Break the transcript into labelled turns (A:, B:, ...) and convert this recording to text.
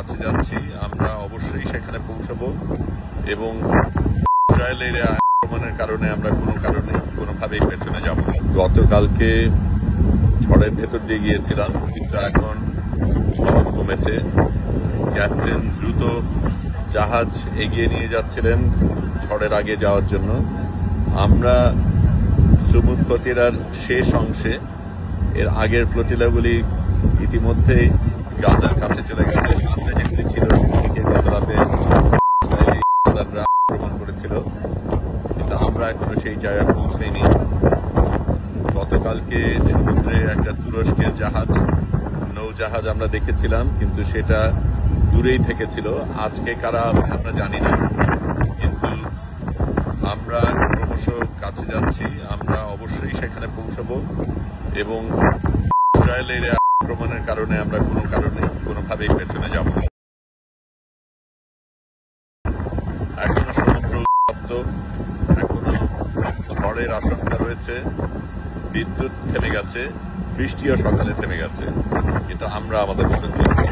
A: কাছে যাচ্ছি, আমরা অবশ্যই সেখানে পৌঁছাবো এবং ইসরায়েলের আক্রমণের কারণে আমরা কোনোভাবেই পেছনে যাব না। গতকালকে ঝড়ের ভেতর দিয়ে গিয়েছিলাম, কিন্তু এখন ঝড় কমেছে। ক্যাপ্টেন দ্রুত জাহাজ এগিয়ে নিয়ে যাচ্ছিলেন ঝড়ের আগে যাওয়ার জন্য। আমরা সুমুদ ফতিরার শেষ অংশে, এর আগের ফ্লোটিলাগুলি ইতিমধ্যেই গাজার কাছে চলে গেছে। সামনে যেগুলি ছিল সেগুলিকে গত রাতে আক্রমণ করেছিল, কিন্তু আমরা এখনো সেই জায়গায় পৌঁছাইনি। গতকালকে সমুদ্রে একটা তুরস্কের নৌজাহাজ আমরা দেখেছিলাম, কিন্তু সেটা দূরেই থেকেছিল। আজকে কারা আছে আমরা জানি না, কিন্তু আমরা ক্রমশ কাছে যাচ্ছি, আমরা অবশ্যই সেখানে পৌঁছাবো এবং ইসরায়েলের আক্রমণের কারণে আমরা কোনোভাবেই পেছনে যাব না। এখনো সমুদ্র উত্তপ্ত, এখনো ঝড়ের আশঙ্কা রয়েছে, বিদ্যুৎ থেমে গেছে, বৃষ্টিও সকালে থেমে গেছে, কিন্তু আমরা আমাদের মতো চলছি।